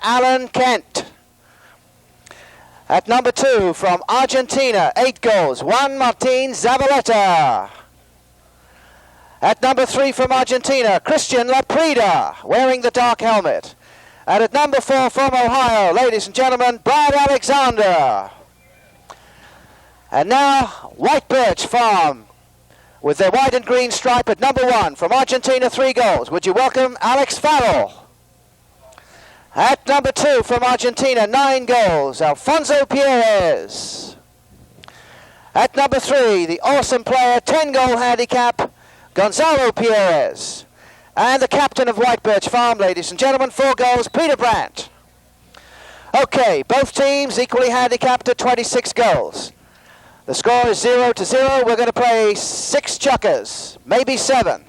Alan Kent. At number 2 from Argentina, 8 goals, Juan Martin Zavaleta. At number 3 from Argentina, Christian Laprida, wearing the dark helmet. And at number 4 from Ohio, ladies and gentlemen, Brad Alexander. And now, White Birch Farm, with their white and green stripe at number 1 from Argentina, 3 goals. Would you welcome Alex Farrell? At number 2 from Argentina, 9 goals, Alfonso Pierres. At number 3, the awesome player, 10-goal handicap, Gonzalo Pierres. And the captain of White Birch Farm, ladies and gentlemen, 4 goals, Peter Brandt. Okay, both teams equally handicapped at 26 goals. The score is 0-0. We're going to play 6 chukkers, maybe 7.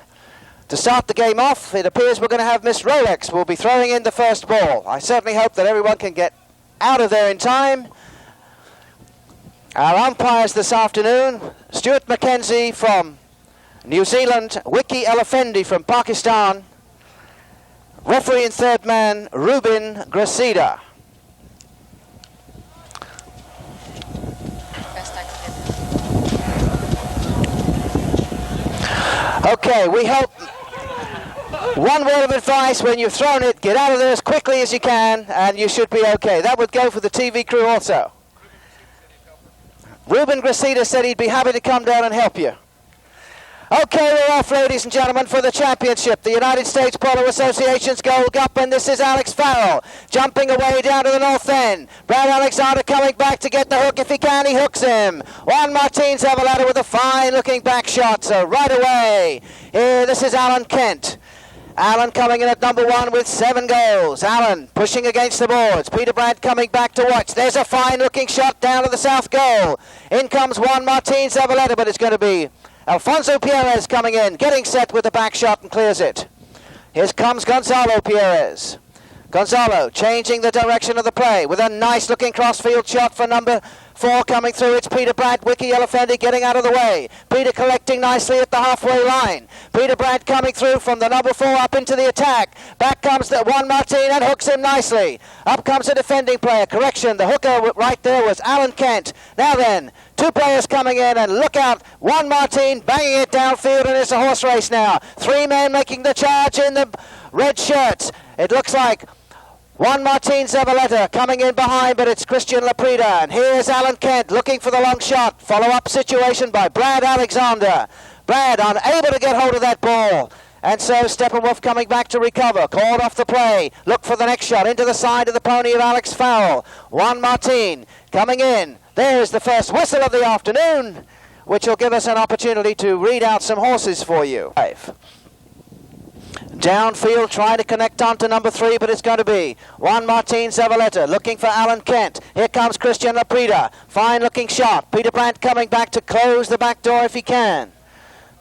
To start the game off, it appears we're going to have Miss Rolex will be throwing in the first ball. I certainly hope that everyone can get out of there in time. Our umpires this afternoon, Stuart Mackenzie from New Zealand, Wiki Elefendi from Pakistan, referee and third man, Ruben Gracida. Okay, we hope, one word of advice, when you've thrown it, get out of there as quickly as you can, and you should be okay. That would go for the TV crew also. Ruben Gracida said he'd be happy to come down and help you. Okay, we're off, ladies and gentlemen, for the championship. The United States Polo Association's Gold Cup, and this is Alex Farrell jumping away down to the north end. Brad Alexander coming back to get the hook. If he can, he hooks him. Juan Martin Zavaleta with a fine-looking back shot, so right away. Here, this is Alan Kent. Alan coming in at number 1 with 7 goals. Alan pushing against the boards. Peter Brandt coming back to watch. There's a fine-looking shot down to the south goal. In comes Juan Martin Zavaleta, but it's going to be Alfonso Pierres coming in, getting set with the back shot and clears it. Here comes Gonzalo Pierres. Gonzalo changing the direction of the play with a nice looking crossfield shot for number 4 coming through. It's Peter Brandt, Wiki Elefendi getting out of the way. Peter collecting nicely at the halfway line. Peter Brandt coming through from the number 4 up into the attack. Back comes the Juan Martin and hooks him nicely. Up comes a defending player. Correction, the hooker right there was Alan Kent. Now then, 2 players coming in, and look out, Juan Martin banging it downfield, and it's a horse race now. 3 men making the charge in the red shirts. It looks like Juan Martin Zavaleta coming in behind, but it's Christian Laprida. And here's Alan Kent looking for the long shot. Follow-up situation by Brad Alexander. Brad unable to get hold of that ball. And so Stepemwulf coming back to recover. Called off the play. Look for the next shot into the side of the pony of Alex Farrell. Juan Martin coming in. There's the first whistle of the afternoon, which will give us an opportunity to read out some horses for you. Downfield trying to connect on to number 3, but it's going to be Juan Martin Zavaleta looking for Alan Kent. Here comes Christian Laprida. Fine looking shot. Peter Brandt coming back to close the back door if he can.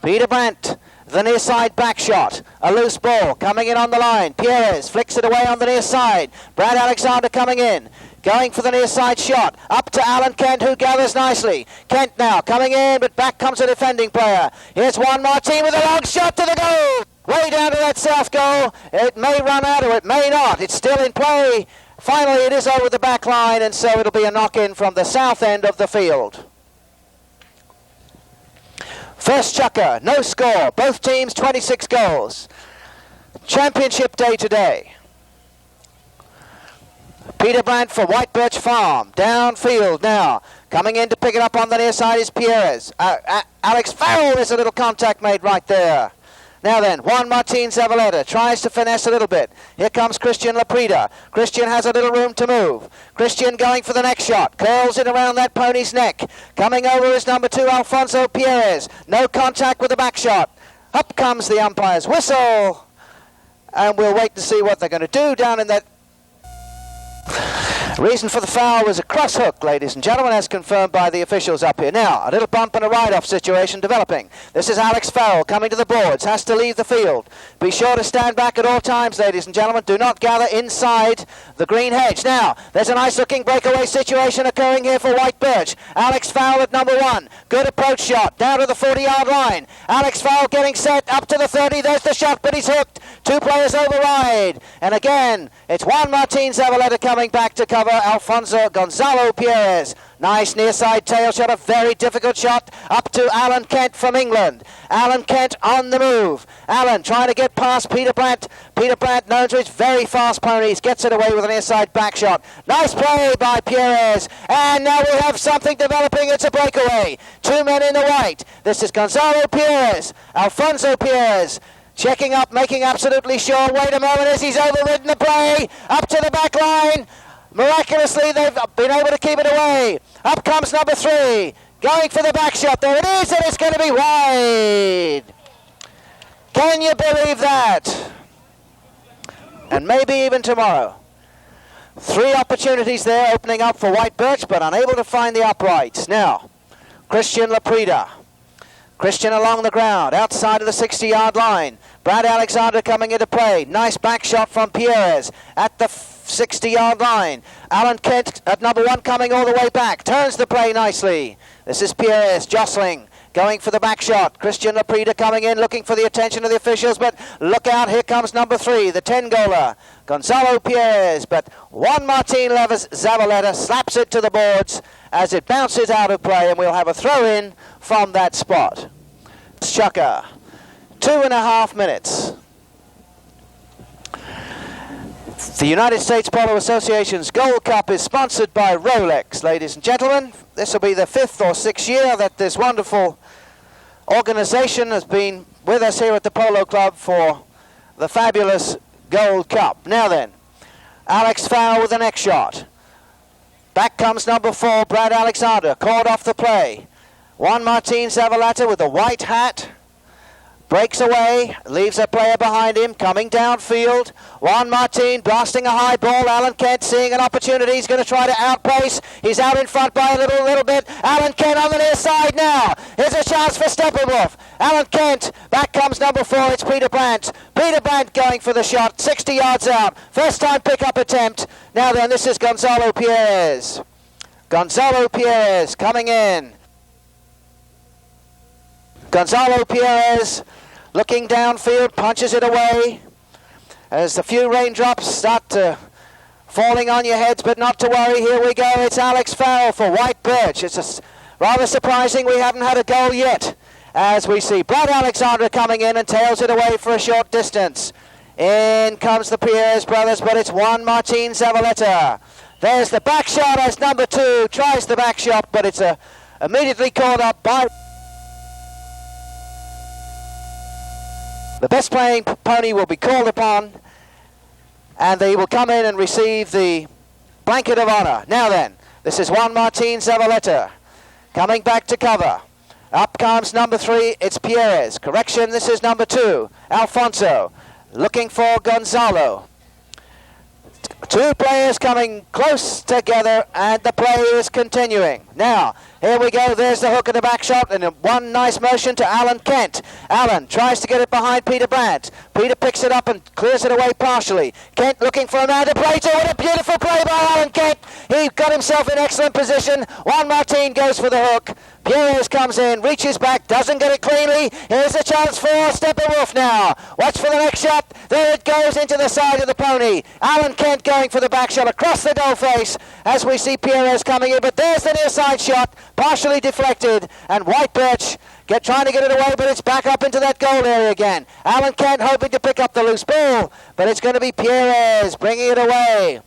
Peter Brandt, the near side back shot. A loose ball coming in on the line. Pierres flicks it away on the near side. Brad Alexander coming in. Going for the near side shot. Up to Alan Kent, who gathers nicely. Kent now coming in, but back comes a defending player. Here's Juan Martin with a long shot to the goal. Way down to that south goal. It may run out or it may not. It's still in play. Finally, it is over the back line, and so it'll be a knock-in from the south end of the field. First chukker, no score. Both teams 26 goals. Championship day today. Peter Brandt for White Birch Farm. Downfield now. Coming in to pick it up on the near side is Pierres. Alex Farrell, there's a little contact made right there. Now then, Juan Martin Zavaleta tries to finesse a little bit. Here comes Christian Laprida. Christian has a little room to move. Christian going for the next shot. Curls it around that pony's neck. Coming over is number 2, Alfonso Pierres. No contact with the back shot. Up comes the umpire's whistle. And we'll wait to see what they're going to do down in that. Reason for the foul was a cross hook, ladies and gentlemen, as confirmed by the officials up here. Now, a little bump and a ride-off situation developing. This is Alex Farrell coming to the boards, has to leave the field. Be sure to stand back at all times, ladies and gentlemen. Do not gather inside the green hedge. Now, there's a nice-looking breakaway situation occurring here for White Birch. Alex Farrell at number 1. Good approach shot, down to the 40-yard line. Alex Farrell getting set, up to the 30. There's the shot, but he's hooked. 2 players override. And again, it's Juan Martin Zavaleta coming back to cover Alfonso Gonzalo Pierres. Nice near side tail shot, a very difficult shot up to Alan Kent from England. Alan Kent on the move. Alan trying to get past Peter Brandt. Peter Brandt, known to his very fast ponies, gets it away with an near side back shot. Nice play by Pierres. And now we have something developing. It's a breakaway. 2 men in the white. This is Gonzalo Pierres, Alfonso Pierres. Checking up, making absolutely sure. Wait a moment as he's overridden the play. Up to the back line. Miraculously, they've been able to keep it away. Up comes number 3. Going for the back shot. There it is, and it's going to be wide. Can you believe that? And maybe even tomorrow. 3 opportunities there opening up for White Birch, but unable to find the uprights. Now, Christian Laprida. Christian along the ground, outside of the 60-yard line. Brad Alexander coming into play. Nice back shot from Pierres at the 60-yard line. Alan Kent at number 1 coming all the way back. Turns the play nicely. This is Pierres jostling, going for the back shot. Christian Laprida coming in, looking for the attention of the officials, but look out, here comes number 3, the 10-goaler, Gonzalo Pierres. But Juan Martin Zavaleta slaps it to the boards as it bounces out of play, and we'll have a throw-in from that spot. Chucker, 2.5 minutes. The United States Polo Association's Gold Cup is sponsored by Rolex, ladies and gentlemen. This will be the 5th or 6th year that this wonderful organization has been with us here at the Polo Club for the fabulous Gold Cup. Now then, Alex Farrell with the next shot. Back comes number 4, Brad Alexander, called off the play. Juan Martin Zavaleta with the white hat. Breaks away, leaves a player behind him, coming downfield. Juan Martin blasting a high ball. Alan Kent seeing an opportunity. He's going to try to outpace. He's out in front by a little bit. Alan Kent on the near side now. Here's a chance for Stepemwulf. Alan Kent, back comes number 4. It's Peter Brandt. Peter Brandt going for the shot, 60 yards out. First time pickup attempt. Now then, this is Gonzalo Pierres. Gonzalo Pierres coming in. Gonzalo Pierres looking downfield, punches it away as a few raindrops start falling on your heads, but not to worry. Here we go. It's Alex Farrell for White Birch. It's rather surprising we haven't had a goal yet, as we see Brad Alexander coming in and tails it away for a short distance. In comes the Pierres brothers, but it's Juan Martin Zavaleta. There's the back shot as number 2 tries the back shot, but it's immediately called up by... The best playing pony will be called upon, and they will come in and receive the blanket of honor. Now then, this is Juan Martin Zavaleta coming back to cover. Up comes number 3, it's Pierres. Correction, this is number 2, Alfonso, looking for Gonzalo. 2 players coming close together, and the play is continuing. Now, here we go. There's the hook and the back shot, and one nice motion to Alan Kent. Alan tries to get it behind Peter Brandt. Peter picks it up and clears it away partially. Kent looking for a man to play to. What a beautiful play by Alan Kent. He got himself in excellent position. Juan Martin goes for the hook. Pierres comes in, reaches back, doesn't get it cleanly. Here's a chance for Stepemwulf now. Watch for the next shot. There it goes into the side of the pony. Alan Kent going for the back shot across the goal face as we see Pierres coming in. But there's the near side shot, partially deflected, and White Birch trying to get it away, but it's back up into that goal area again. Alan Kent hoping to pick up the loose ball, but it's going to be Pierres bringing it away.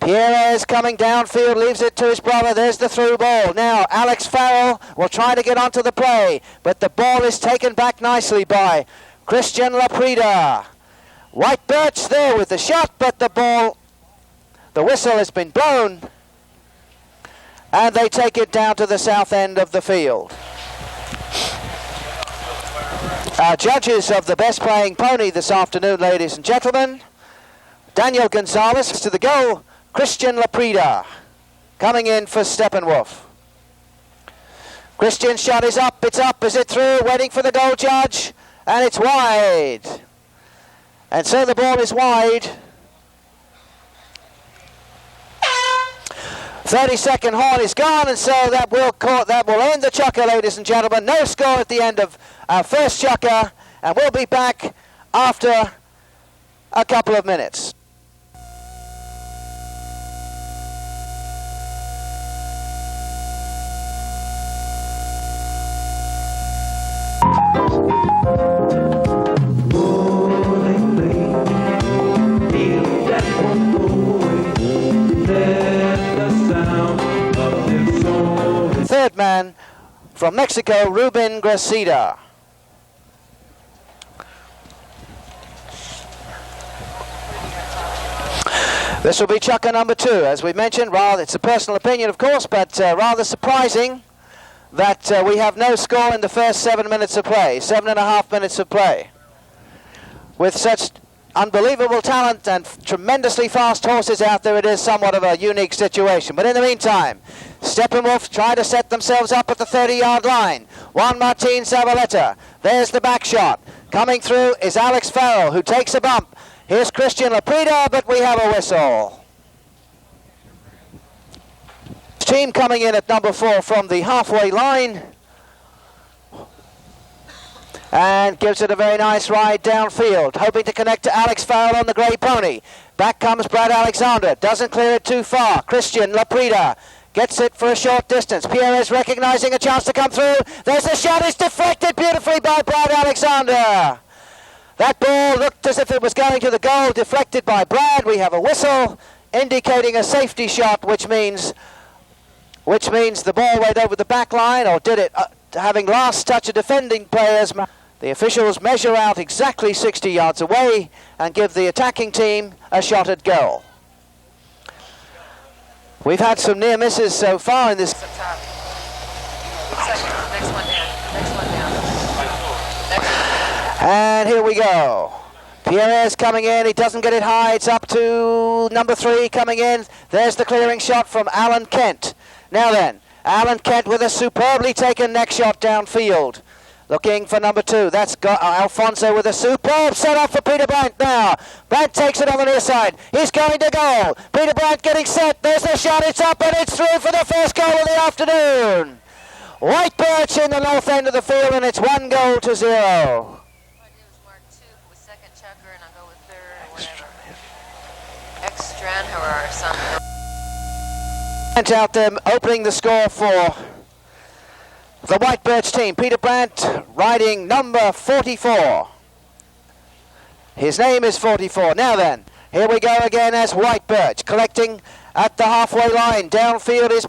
Pierres coming downfield, leaves it to his brother. There's the through ball. Now Alex Farrell will try to get onto the play, but the ball is taken back nicely by Christian Laprida. White Birch there with the shot, but the whistle has been blown, and they take it down to the south end of the field. Our judges of the best playing pony this afternoon, ladies and gentlemen. Daniel Gonzalez to the goal. Christian Laprida coming in for Stepemwulf. Christian's shot is up, is it through? Waiting for the goal judge, and it's wide. And so the ball is wide. 30-second horn is gone, and so that will end the chukker, ladies and gentlemen. No score at the end of our first chukker, and we'll be back after a couple of minutes. Third man from Mexico, Ruben Gracida. This will be chukker number 2, as we mentioned. Rather, it's a personal opinion, of course, but rather surprising that we have no score in the first 7 minutes of play, 7.5 minutes of play. With such unbelievable talent and tremendously fast horses out there, it is somewhat of a unique situation. But in the meantime, Stepemwulf try to set themselves up at the 30-yard line. Juan Martin Zavaleta. There's the back shot. Coming through is Alex Farrell, who takes a bump. Here's Christian Laprida, but we have a whistle. Team coming in at number 4 from the halfway line. And gives it a very nice ride downfield, hoping to connect to Alex Farrell on the grey pony. Back comes Brad Alexander, doesn't clear it too far. Christian Laprida gets it for a short distance. Pierre is recognizing a chance to come through. There's a shot, it's deflected beautifully by Brad Alexander. That ball looked as if it was going to the goal, deflected by Brad. We have a whistle indicating a safety shot, which means the ball went over the back line, or did it, having last touch of defending players. The officials measure out exactly 60 yards away and give the attacking team a shot at goal. We've had some near misses so far in this. Next one down. And here we go. Pierre is coming in, he doesn't get it high, it's up to number 3 coming in. There's the clearing shot from Alan Kent. Now then, Alan Kent with a superbly taken neck shot downfield. Looking for number 2. That's got Alfonso with a superb set up for Peter Brandt now. Brandt takes it on the near side. He's going to goal. Peter Brandt getting set. There's the shot. It's up and it's through for the first goal of the afternoon. White Birch in the north end of the field, and it's 1-0. What I do is mark 2 with second chukker, and I'll go with third or whatever. Extranhera or something. Out there opening the score for the White Birch team. Peter Brandt riding number 44. His name is 44. Now then, here we go again as White Birch collecting at the halfway line. Downfield is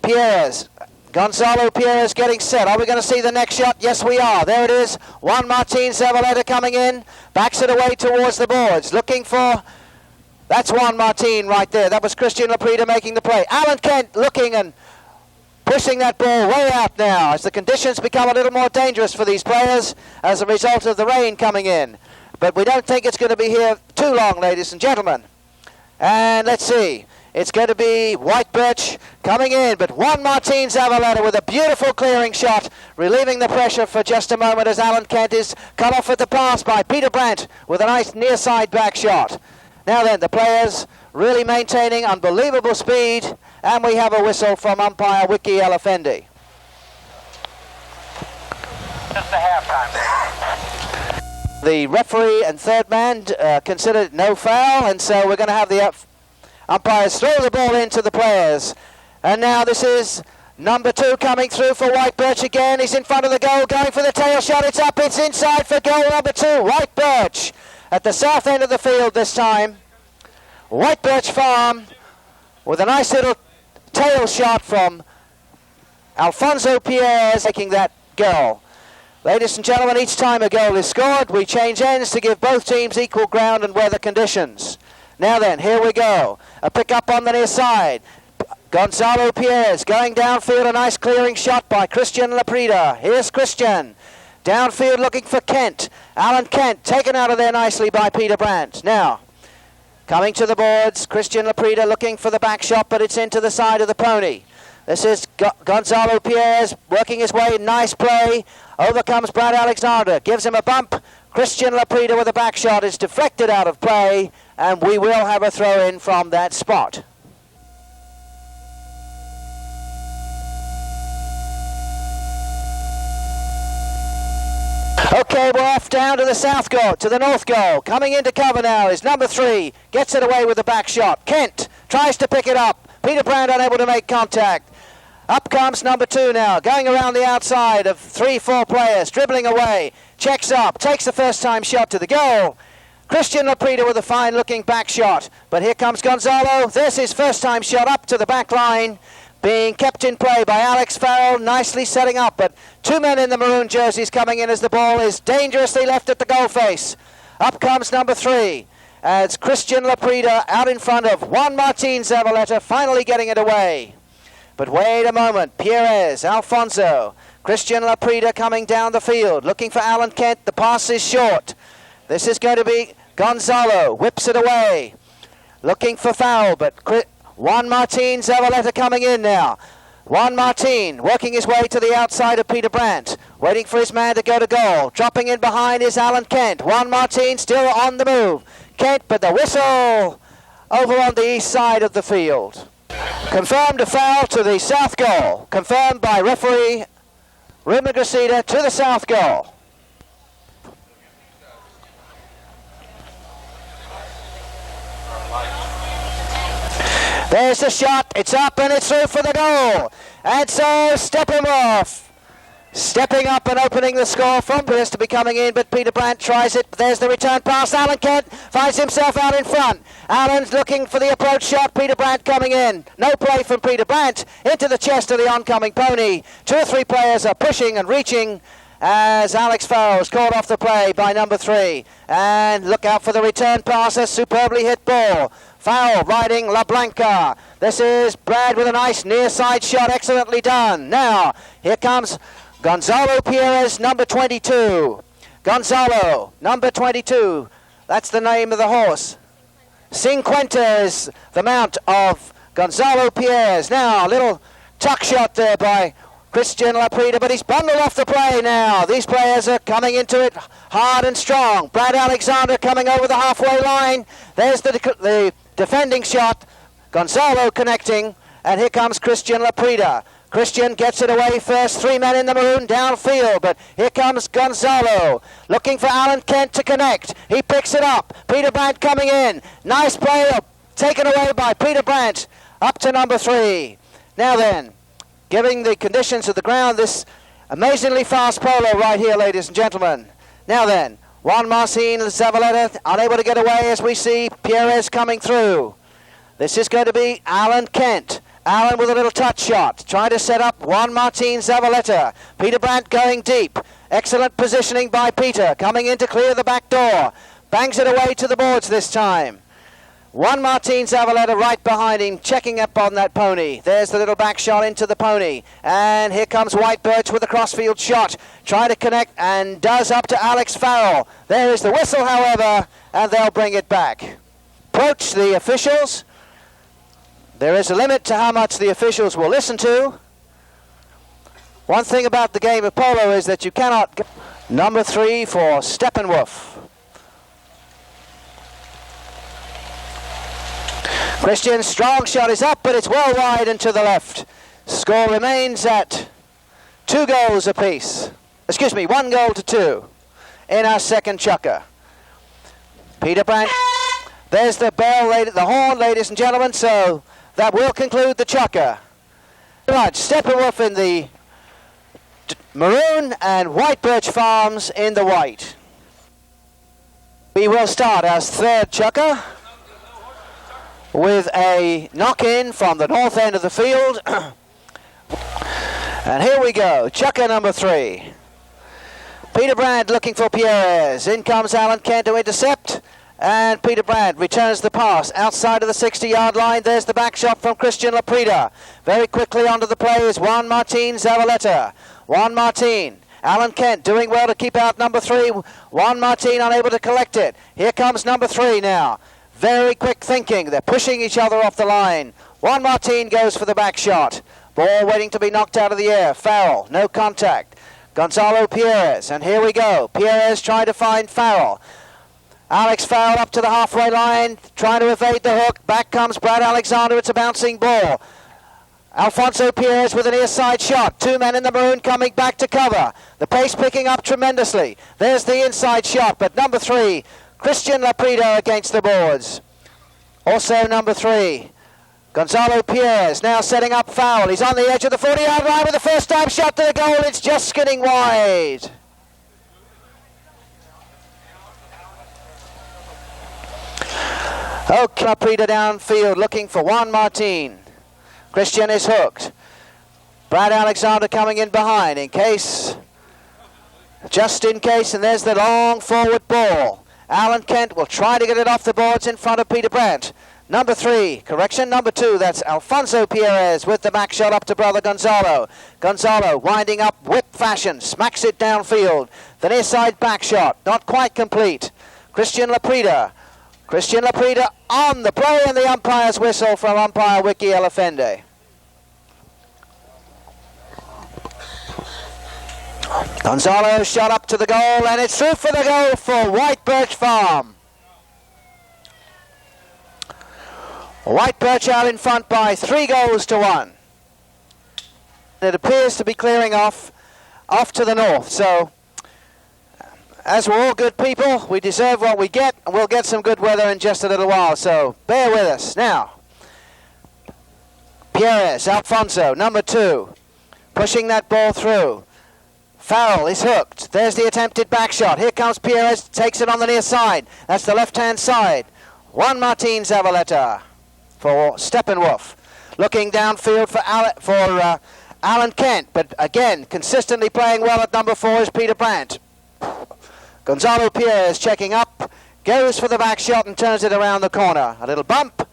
Pierre's. Gonzalo Pierre's getting set. Are we going to see the next shot? Yes, we are. There it is. Juan Martin Zavaleta coming in. Backs it away towards the boards. Looking for... That's Juan Martin right there. That was Christian Laprida making the play. Alan Kent looking and pushing that ball way out now as the conditions become a little more dangerous for these players as a result of the rain coming in. But we don't think it's going to be here too long, ladies and gentlemen. And let's see. It's going to be White Birch coming in, but Juan Martin Zavaleta with a beautiful clearing shot, relieving the pressure for just a moment as Alan Kent is cut off at the pass by Peter Brandt with a nice near side back shot. Now then, the players really maintaining unbelievable speed, and we have a whistle from umpire Wiki Elefendi. Just a halftime. The referee and third man considered no foul, and so we're going to have the umpires throw the ball into the players. And now this is number 2 coming through for White Birch again. He's in front of the goal, going for the tail shot. It's up, it's inside for goal number 2. White Birch at the south end of the field this time. White Birch Farm with a nice little tail shot from Alfonso Pierre taking that goal. Ladies and gentlemen, each time a goal is scored, we change ends to give both teams equal ground and weather conditions. Now then, here we go. A pick up on the near side. Gonzalo Pierre's going downfield, a nice clearing shot by Christian Laprida. Here's Christian. Downfield looking for Kent. Alan Kent taken out of there nicely by Peter Brandt. Now, Coming to the boards, Christian Laprida looking for the back shot, but it's into the side of the pony. This is Gonzalo Pierres working his way, nice play. Over comes Brad Alexander, gives him a bump. Christian Laprida with a back shot is deflected out of play, and we will have a throw in from that spot. Okay, we're off down to the south goal, to the north goal. Coming into cover now is number 3. Gets it away with the back shot. Kent tries to pick it up. Peter Brand unable to make contact. Up comes number 2 now, going around the outside of 3-4 players, dribbling away. Checks up, takes the first time shot to the goal. Christian Laprida with a fine looking back shot. But here comes Gonzalo. There's his first time shot up to the back line. Being kept in play by Alex Farrell, nicely setting up, but 2 men in the maroon jerseys coming in as the ball is dangerously left at the goal face. Up comes number 3, as Christian Laprida out in front of Juan Martin Zavaleta, finally getting it away. But wait a moment, Pierres, Alfonso, Christian Laprida coming down the field, looking for Alan Kent, the pass is short. This is going to be Gonzalo, whips it away, looking for foul, but Juan Martin Zavaleta coming in now. Juan Martin working his way to the outside of Peter Brandt, waiting for his man to go to goal. Dropping in behind is Alan Kent. Juan Martin still on the move. Kent, but the whistle over on the east side of the field. Confirmed a foul to the south goal. Confirmed by referee Ruben Gracida to the south goal. There's the shot, it's up and it's through for the goal. And so Stepemwulf stepping up and opening the score from Pierce to be coming in, but Peter Brandt tries it. There's the return pass. Alan Kent finds himself out in front. Alan's looking for the approach shot. Peter Brandt coming in. No play from Peter Brandt into the chest of the oncoming pony. 2 or 3 players are pushing and reaching as Alex Farrell is called off the play by number 3. And look out for the return pass, a superbly hit ball. Foul riding La Blanca. This is Brad with a nice near side shot, excellently done. Now, here comes Gonzalo Pierres, number 22. Gonzalo, number 22. That's the name of the horse. Cinquenta is the mount of Gonzalo Pierres. Now, a little tuck shot there by Christian Laprida, but he's bundled off the play now. These players are coming into it hard and strong. Brad Alexander coming over the halfway line. There's the defending shot. Gonzalo connecting, and here comes Christian Laprida. Christian gets it away first. 3 men in the maroon downfield, but here comes Gonzalo looking for Alan Kent to connect. He picks it up. Peter Brandt coming in. Nice play taken away by Peter Brandt up to number 3. Now then, giving the conditions of the ground, this amazingly fast polo right here, ladies and gentlemen. Now then, Juan Martin Zavaleta unable to get away as we see Pierres coming through. This is going to be Alan Kent. Alan with a little touch shot, trying to set up Juan Martin Zavaleta. Peter Brandt going deep. Excellent positioning by Peter, coming in to clear the back door. Bangs it away to the boards this time. Juan Martin Zavaleta right behind him, checking up on that pony. There's the little back shot into the pony. And here comes White Birch with a crossfield shot. Trying to connect and does up to Alex Farrell. There is the whistle, however, and they'll bring it back. Approach the officials. There is a limit to how much the officials will listen to. One thing about the game of polo is that you cannot... Number 3 for Stepemwulf. Christian's strong shot is up, but it's well wide and to the left. Score remains at 2 goals apiece. Excuse me, 1 goal to 2 in our second chukker. Peter Brandt. There's the bell, the horn, ladies and gentlemen, so that will conclude the chukker. Right, Steppenwolf in the maroon and White Birch Farms in the white. We will start our third chukker with a knock-in from the north end of the field. And here we go, chukker number 3. Peter Brandt looking for Pierres. In comes Alan Kent to intercept. And Peter Brandt returns the pass outside of the 60-yard line. There's the back shot from Christian Laprida. Very quickly onto the play is Juan Martin Zavaleta. Juan Martin. Alan Kent doing well to keep out number 3. Juan Martin unable to collect it. Here comes number 3 now. Very quick thinking. They're pushing each other off the line. Juan Martin goes for the back shot. Ball waiting to be knocked out of the air. Farrell, no contact. Gonzalo Pierres, and here we go. Pierres trying to find Farrell. Alex Farrell up to the halfway line, trying to evade the hook. Back comes Brad Alexander. It's a bouncing ball. Alfonso Pierres with an ear side shot. Two men in the maroon coming back to cover. The pace picking up tremendously. There's the inside shot, but number 3, Christian Laprida against the boards. Also number 3, Gonzalo Pierres now setting up Farrell. He's on the edge of the 40-yard line with the first time shot to the goal. It's just skidding wide. Okay, Laprida downfield looking for Juan Martin. Christian is hooked. Brad Alexander coming in behind in case, just in case, and there's the long forward ball. Alan Kent will try to get it off the boards in front of Peter Brandt. Number 3, correction, number 2, that's Alfonso Pierres with the back shot up to brother Gonzalo. Gonzalo winding up whip fashion, smacks it downfield. The near side back shot, not quite complete. Christian Laprida on the play, and the umpire's whistle from umpire Wiki Elefende. Gonzalo shot up to the goal, and it's through for the goal for White Birch Farm. White Birch out in front by 3 goals to 1. It appears to be clearing off to the north, so as we're all good people, we deserve what we get, and we'll get some good weather in just a little while, so bear with us. Now, Pierres, Alfonso, number 2, pushing that ball through. Farrell is hooked. There's the attempted back shot. Here comes Pierres, takes it on the near side. That's the left-hand side. Juan Martin Zavaleta for Steppenwolf. Looking downfield for Alan Kent, but again, consistently playing well at number 4 is Peter Brandt. Gonzalo Pierres checking up, goes for the back shot and turns it around the corner. A little bump.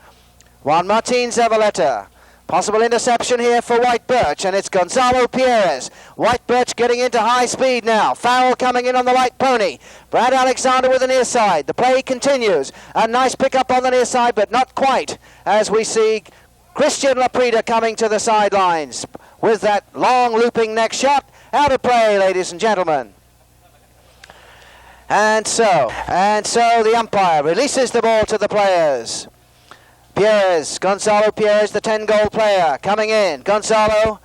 Juan Martin Zavaleta. Possible interception here for White Birch, and it's Gonzalo Pierres. White Birch getting into high speed now. Farrell coming in on the light pony. Brad Alexander with the near side. The play continues. A nice pickup on the near side, but not quite, as we see Christian Laprida coming to the sidelines with that long looping neck shot. Out of play, ladies and gentlemen. And so the umpire releases the ball to the players. Pierres, Gonzalo Pierres, the 10-goal player, coming in. Gonzalo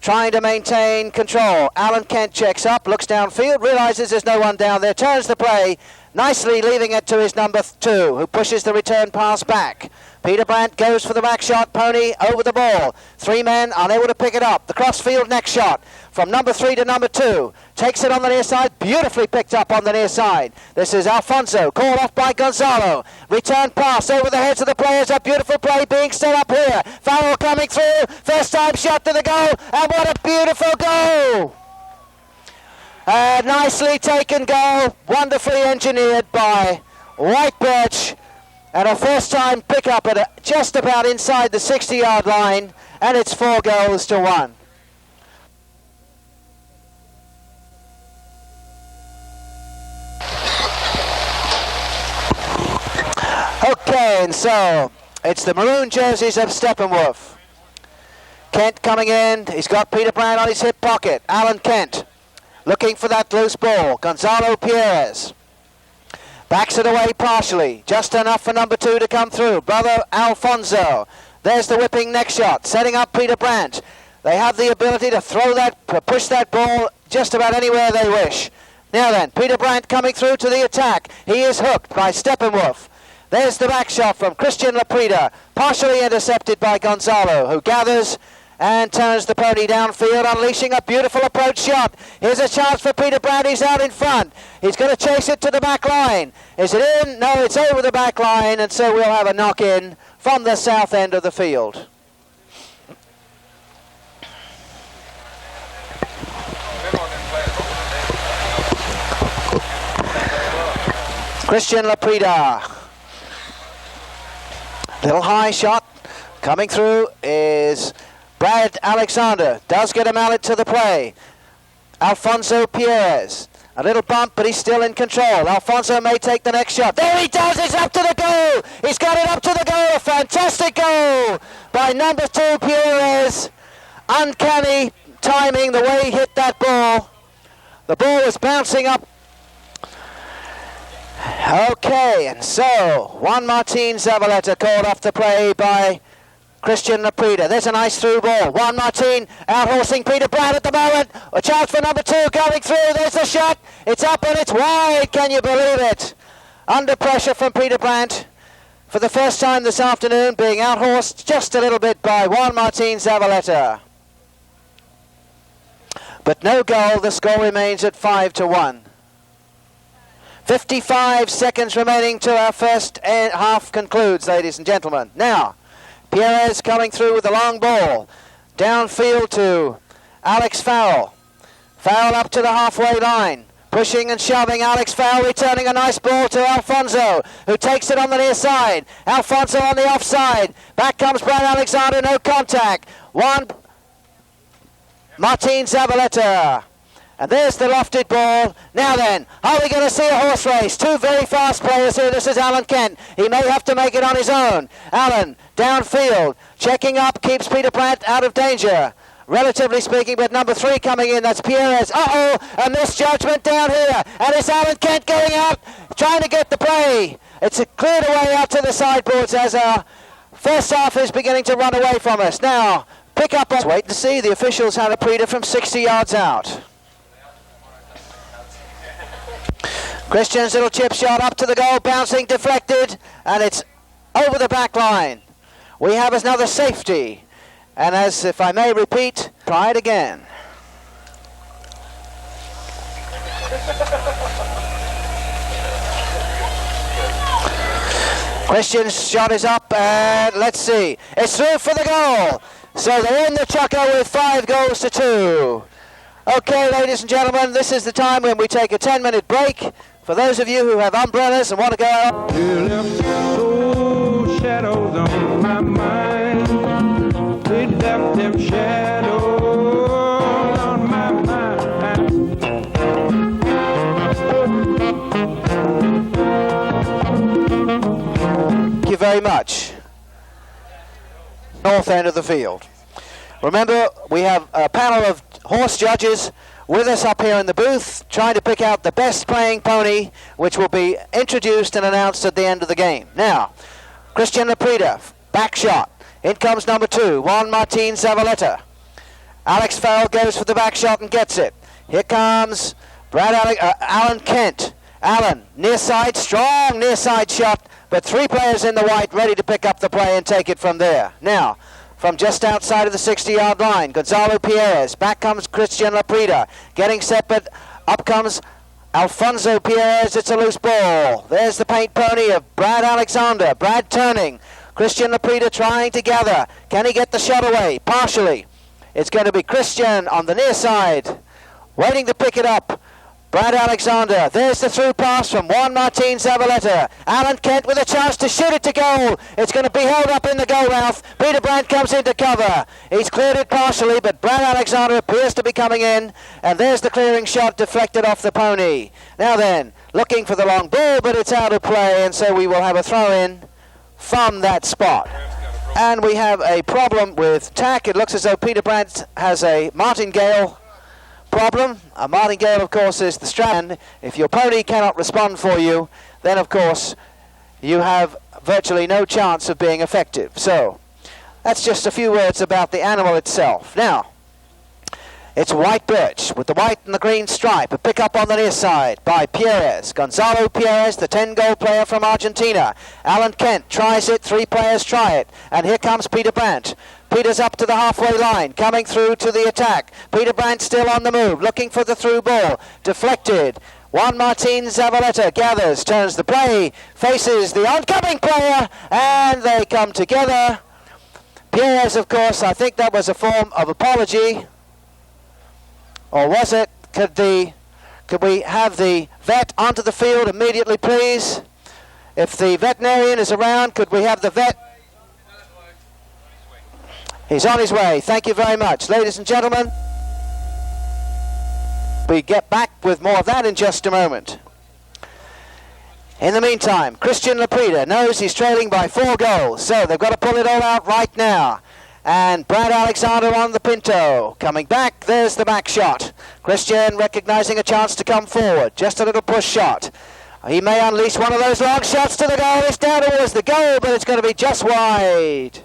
trying to maintain control. Alan Kent checks up, looks downfield, realizes there's no one down there, turns the play, nicely leaving it to his number 2, who pushes the return pass back. Peter Brandt goes for the back shot, pony over the ball. 3 men unable to pick it up. The crossfield neck shot from number 3 to number 2. Takes it on the near side, beautifully picked up on the near side. This is Alfonso, called off by Gonzalo. Return pass over the heads of the players. A beautiful play being set up here. Farrell coming through. First time shot to the goal, and what a beautiful goal! A nicely taken goal, wonderfully engineered by White Birch. And a first-time pickup at just about inside the 60-yard line, and it's 4 goals to 1. Okay, and so it's the maroon jerseys of Steppenwolf. Kent coming in. He's got Peter Brandt on his hip pocket. Alan Kent looking for that loose ball. Gonzalo Pierres backs it away partially, just enough for number 2 to come through. Brother Alfonso. There's the whipping neck shot, setting up Peter Brandt. They have the ability to push that ball just about anywhere they wish. Now then, Peter Brandt coming through to the attack. He is hooked by Steppenwolf. There's the back shot from Christian Laprida, partially intercepted by Gonzalo, who gathers and turns the pony downfield, unleashing a beautiful approach shot. Here's a chance for Peter Brandt. He's out in front. He's going to chase it to the back line. Is it in? No, it's over the back line, and so we'll have a knock-in from the south end of the field. Christian Laprida. Little high shot. Coming through is Brad Alexander. Does get a mallet to the play. Alfonso Pierres. A little bump, but he's still in control. Alfonso may take the next shot. There he does, it's up to the goal. He's got it up to the goal. A fantastic goal by number 2, Perez. Uncanny timing, the way he hit that ball. The ball was bouncing up. Okay, and so Juan Martin Zavaleta called off the play by Christian Laprida. There's a nice through ball. Juan Martin out-horsing Peter Brandt at the moment. A chance for number 2 coming through. There's the shot. It's up and it's wide. Can you believe it? Under pressure from Peter Brandt for the first time this afternoon, being out-horsed just a little bit by Juan Martin Zavaleta. But no goal. The score remains at 5-1. 55 seconds remaining till our first half concludes, ladies and gentlemen. Now, Perez coming through with the long ball. Downfield to Alex Farrell. Farrell up to the halfway line. Pushing and shoving. Alex Farrell returning a nice ball to Alfonso, who takes it on the near side. Alfonso on the offside. Back comes Brad Alexander, no contact. Juan Martin Zavaleta. And there's the lofted ball. Now then, are we going to see a horse race? 2 very fast players here. This is Alan Kent. He may have to make it on his own. Alan, downfield, checking up, keeps Peter Brandt out of danger, relatively speaking, but number 3 coming in, that's Perez. Uh-oh, a misjudgment down here. And it's Alan Kent going out, trying to get the play. It's cleared away out to the sideboards as our first half is beginning to run away from us. Now, pick up on... Let's wait to see. The officials had a Prida from 60 yards out. Christian's little chip shot up to the goal, bouncing, deflected, and it's over the back line. We have another safety, and as if I may repeat, try it again. Christian's shot is up, and let's see, it's through for the goal. So they're in the chucker with 5-2. Okay, ladies and gentlemen, this is the time when we take a 10-minute break. For those of you who have umbrellas and want to go out. You left those shadows on my mind. We left them shadows on my mind. Thank you very much. North end of the field. Remember, we have a panel of horse judges with us up here in the booth, trying to pick out the best playing pony, which will be introduced and announced at the end of the game. Now, Christian Laprida, back shot. In comes number 2, Juan Martin Zavaleta. Alex Farrell goes for the back shot and gets it. Here comes Alan Kent. Alan, near side, strong near side shot, but 3 players in the white ready to pick up the play and take it from there. Now, from just outside of the 60-yard line, Gonzalo Perez. Back comes Christian Laprida. Getting set, but up comes Alfonso Perez. It's a loose ball. There's the paint pony of Brad Alexander. Brad turning. Christian Laprida trying to gather. Can he get the shot away? Partially. It's going to be Christian on the near side, waiting to pick it up. Brad Alexander, there's the through pass from Juan Martin Zavaleta. Alan Kent with a chance to shoot it to goal. It's going to be held up in the goal mouth. Peter Brandt comes into cover. He's cleared it partially, but Brad Alexander appears to be coming in. And there's the clearing shot deflected off the pony. Now then, looking for the long ball, but it's out of play, and so we will have a throw-in from that spot. And we have a problem with tack. It looks as though Peter Brandt has a martingale problem. A martingale, of course, is the strand. If your pony cannot respond for you, then of course you have virtually no chance of being effective. So that's just a few words about the animal itself. Now, it's white birch with the white and the green stripe. A pick-up on the near side by Perez. Gonzalo Perez, the 10-goal player from Argentina. Alan Kent tries it. 3 players try it. And here comes Peter Brandt. Peter's up to the halfway line, coming through to the attack. Peter Brandt still on the move, looking for the through ball. Deflected. Juan Martin Zavaleta gathers, turns the play, faces the oncoming player, and they come together. Perez, of course, I think that was a form of apology. Or was it? Could we have the vet onto the field immediately, please? If the veterinarian is around, could we have the vet? He's on his way. Thank you very much. Ladies and gentlemen, we We get back with more of that in just a moment. In the meantime, Christian Laprida knows he's trailing by 4 goals, so they've got to pull it all out right now. And Brad Alexander on the Pinto. Coming back, there's the back shot. Christian recognizing a chance to come forward. Just a little push shot. He may unleash one of those long shots to the goal. It's down towards the goal, but it's going to be just wide.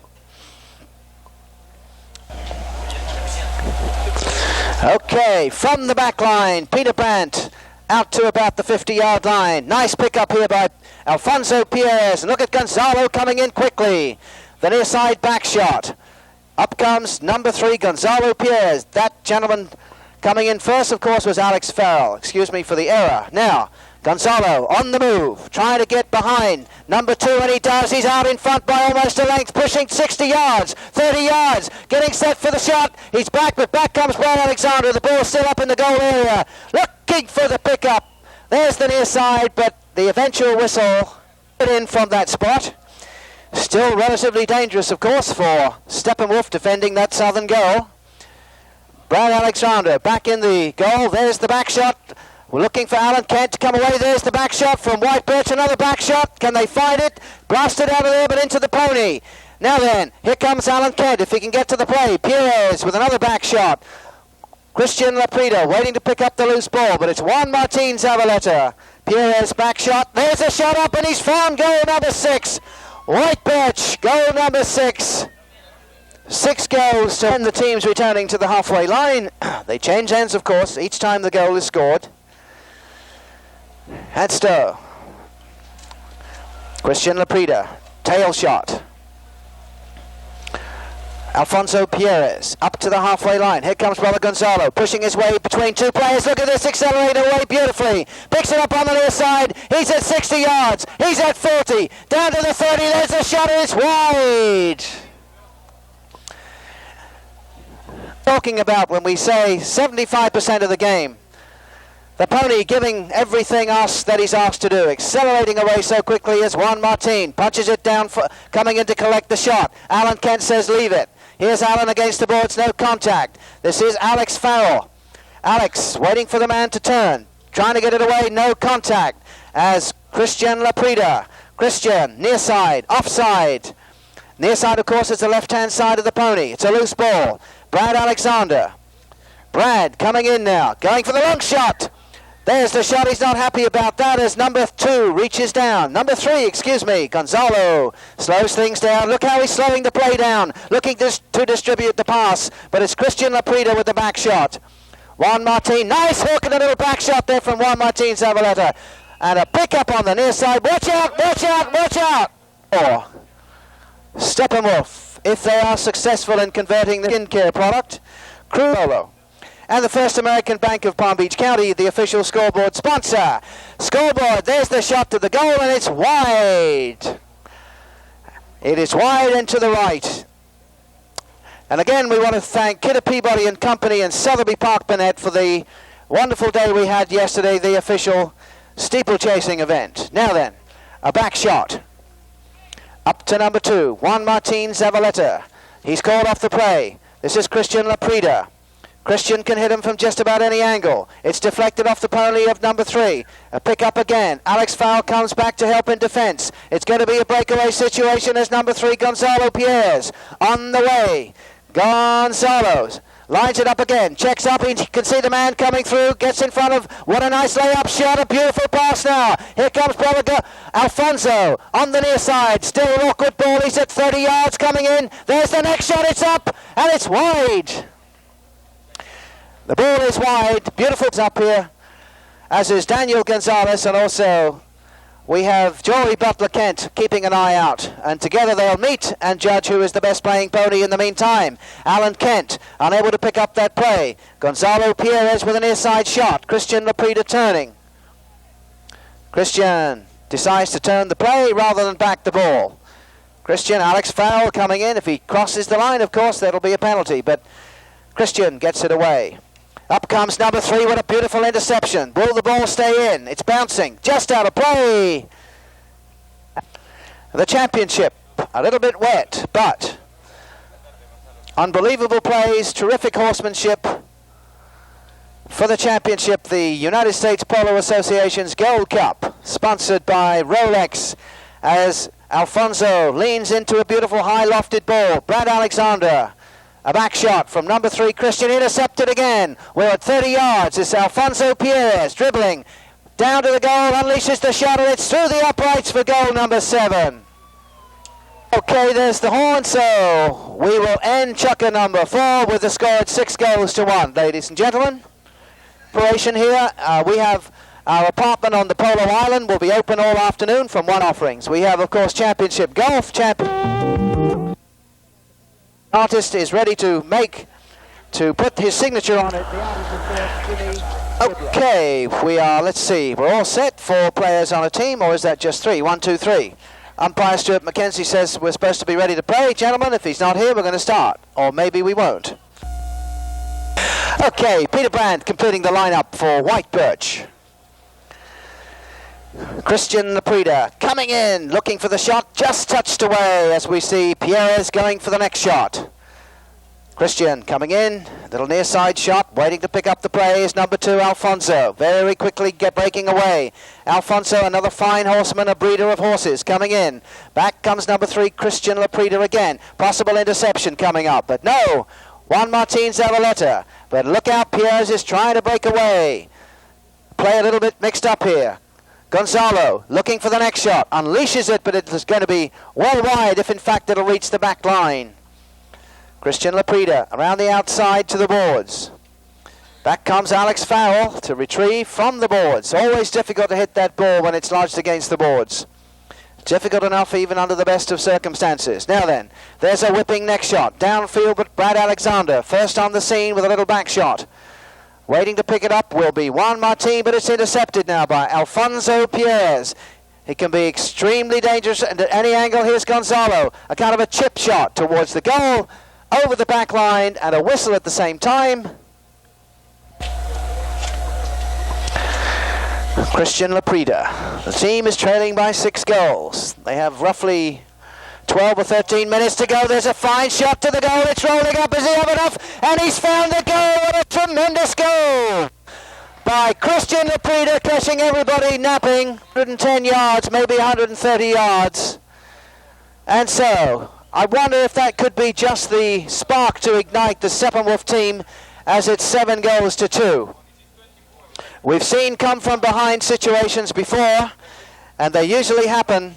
Okay, from the back line, Peter Brandt out to about the 50-yard line. Nice pick up here by Alfonso Pierres. And look at Gonzalo coming in quickly. The near side back shot. Up comes number 3, Gonzalo Pierres. That gentleman coming in first, of course, was Alex Farrell. Excuse me for the error. Now, Gonzalo on the move, trying to get behind number 2, and he does. He's out in front by almost a length, pushing 60 yards, 30 yards, getting set for the shot. He's back, but back comes Brad Alexander. The ball still up in the goal area, looking for the pickup. There's the near side, but the eventual whistle put in from that spot. Still relatively dangerous, of course, for Stepemwulf defending that southern goal. Brad Alexander back in the goal. There's the back shot. We're looking for Alan Kent to come away. There's the back shot from White Birch. Another back shot. Can they find it? Blasted out of there, but into the pony. Now then, here comes Alan Kent, if he can get to the play. Pierres with another back shot. Christian Laprida waiting to pick up the loose ball, but it's Juan Martin Zavaleta. Pierres back shot. There's a shot up, and he's found goal number 6. White Birch, goal number 6. 6 goals to end the teams returning to the halfway line. They change ends, of course, each time the goal is scored. At Stowe. Christian Laprida, tail shot. Alfonso Pierres up to the halfway line. Here comes Brother Gonzalo, pushing his way between 2 players. Look at this, accelerator away beautifully. Picks it up on the near side. He's at 60 yards. He's at 40. Down to the 30. There's the shot. It's wide. Talking about when we say 75% of the game. The pony giving everything else that he's asked to do. Accelerating away so quickly as Juan Martin punches it down, coming in to collect the shot. Alan Kent says leave it. Here's Alan against the boards, no contact. This is Alex Farrell. Alex waiting for the man to turn. Trying to get it away, no contact. As Christian Laprida. Christian, near side, offside. Near side, of course, is the left-hand side of the pony. It's a loose ball. Brad Alexander. Brad coming in now, going for the long shot. There's the shot. He's not happy about that as number 2 reaches down. Number 3, excuse me, Gonzalo slows things down. Look how he's slowing the play down, looking to distribute the pass. But it's Christian Laprida with the back shot. Juan Martin, nice hook and a little back shot there from Juan Martin Zavaleta. And a pickup on the near side. Watch out, watch out, watch out. Or Stepemwulf, if they are successful in converting the skincare product. Cruolo. And the First American Bank of Palm Beach County, the official scoreboard sponsor. Scoreboard, there's the shot to the goal, and it's wide. It is wide and to the right. And again, we want to thank Kidder Peabody and Company and Sotheby Park Burnett for the wonderful day we had yesterday, the official steeplechasing event. Now then, a back shot. Up to number 2, Juan Martin Zavaleta. He's called off the play. This is Christian Laprida. Christian can hit him from just about any angle. It's deflected off the pony of number 3. A pick up again. Alex Farrell comes back to help in defense. It's going to be a breakaway situation as number 3, Gonzalo Pierres. On the way. Gonzalo's lines it up again. Checks up. He can see the man coming through. Gets in front of. What a nice layup shot. A beautiful pass now. Here comes brother Alfonso on the near side. Still an awkward ball. He's at 30 yards coming in. There's the next shot. It's up. And it's wide. The ball is wide. Beautiful up here, as is Daniel Gonzalez, and also we have Jory Butler-Kent keeping an eye out. And together they'll meet and judge who is the best playing pony in the meantime. Alan Kent, unable to pick up that play. Gonzalo Pierres with an near side shot. Christian Laprida turning. Christian decides to turn the play rather than back the ball. Christian, Alex Farrell coming in. If he crosses the line, of course, that'll be a penalty. But Christian gets it away. Up comes number 3 with a beautiful interception. Will the ball stay in? It's bouncing. Just out of play. The championship, a little bit wet, but unbelievable plays, terrific horsemanship For the championship, the United States Polo Association's Gold Cup, sponsored by Rolex, as Alfonso leans into a beautiful high lofted ball. Brad Alexander, a back shot from number 3, Christian, intercepted again. We're at 30 yards. It's Alfonso Pierres dribbling down to the goal, unleashes the shot, and it's through the uprights for goal number 7. Okay, there's the horn, so we will end chukker number 4 with the score at 6-1, ladies and gentlemen. Operation here, we have our apartment on the Polo Island will be open all afternoon from one offerings. We have, of course, championship golf. Artist is ready to put his signature on it. Okay, we are, let's see, we're all set, 4 players on a team, or is that just 3? 1, 2, 3. Umpire Stuart McKenzie says we're supposed to be ready to play. Gentlemen, if he's not here, we're going to start, or maybe we won't. Okay, Peter Brandt completing the lineup for White Birch. Christian Laprida coming in, looking for the shot, just touched away as we see Pierres going for the next shot. Christian coming in, little near side shot, waiting to pick up the play is number 2, Alfonso. Very quickly breaking away. Alfonso, another fine horseman, a breeder of horses, coming in. Back comes number 3, Christian Laprida again. Possible interception coming up, but no. Juan Martin Zavaleta, but look out, Pierres is trying to break away. Play a little bit mixed up here. Gonzalo looking for the next shot, unleashes it, but it is going to be well wide if in fact it'll reach the back line. Christian Laprida around the outside to the boards. Back comes Alex Farrell to retrieve from the boards. Always difficult to hit that ball when it's lodged against the boards. Difficult enough even under the best of circumstances. Now then, there's a whipping next shot. Downfield, but Brad Alexander first on the scene with a little back shot. Waiting to pick it up will be Juan Martin, but it's intercepted now by Alfonso Pierres. He can be extremely dangerous and at any angle. Here's Gonzalo, a kind of a chip shot towards the goal, over the back line, and a whistle at the same time. Christian Laprida. The team is trailing by 6 goals. They have roughly 12 or 13 minutes to go. There's a fine shot to the goal. It's rolling up. Is he have enough? And he's found the goal. What a tremendous goal by Christian Laprida, catching everybody napping. 110 yards, maybe 130 yards. And so, I wonder if that could be just the spark to ignite the Stepemwulf team as it's 7-2. We've seen come from behind situations before, and they usually happen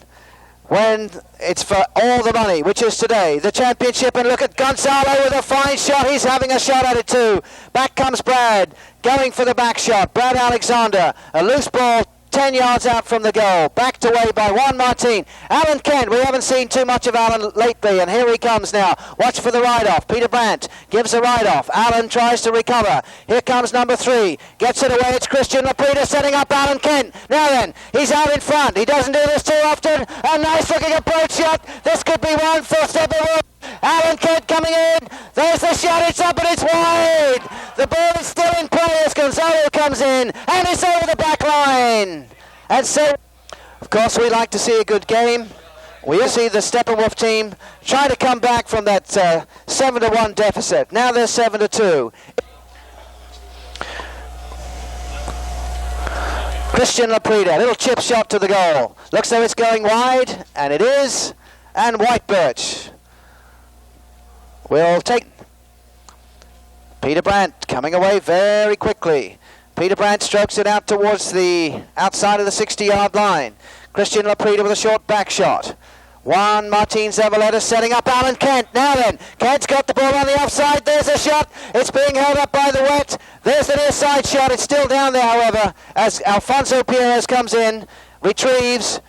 when it's for all the money, which is today. The championship, and look at Gonzalo with a fine shot. He's having a shot at it too. Back comes Brad, going for the back shot. Brad Alexander, a loose ball 10 yards out from the goal, backed away by Juan Martin. Alan Kent, we haven't seen too much of Alan lately, and here he comes now. Watch for the ride-off. Peter Brandt gives a ride-off. Alan tries to recover. Here comes number 3. Gets it away. It's Christian Laprida setting up Alan Kent. Now then, he's out in front. He doesn't do this too often. A nice-looking approach shot. This could be one for Stepemwulf. Alan Kent coming in. There's the shot. It's up and it's wide. The ball is still in play as Gonzalo comes in, and it's over the back line. And so, of course, we like to see a good game. We see the Stepemwulf team try to come back from that 7-1 deficit. Now they're 7-2. Christian Laprida, little chip shot to the goal. Looks though it's going wide, and it is. And White Birch will take. Peter Brandt coming away very quickly. Peter Brandt strokes it out towards the outside of the 60-yard line. Christian Laprida with a short back shot. Juan Martin Zavaleta setting up Alan Kent. Now then, Kent's got the ball on the offside. There's a shot. It's being held up by the wet. There's the near side shot. It's still down there, however, as Alfonso Pierres comes in, retrieves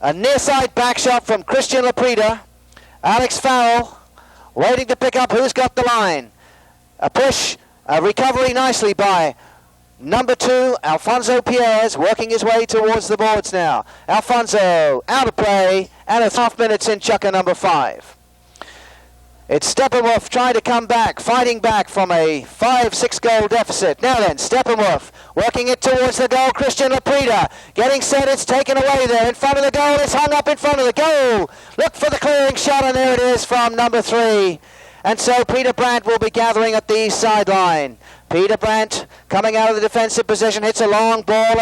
a near side back shot from Christian Laprida. Alex Farrell waiting to pick up who's got the line. A push, a recovery nicely by number 2, Alfonso Pierres, working his way towards the boards now. Alfonso out of play, and it's half minutes in chukker number 5. It's Stepemwulf trying to come back, fighting back from a 5-6 goal deficit. Now then, Stepemwulf working it towards the goal. Christian Laprida getting set. It's taken away there in front of the goal. It's hung up in front of the goal. Look for the clearing shot, and there it is from number 3. And so Peter Brandt will be gathering at the sideline. Peter Brandt coming out of the defensive position, hits a long ball,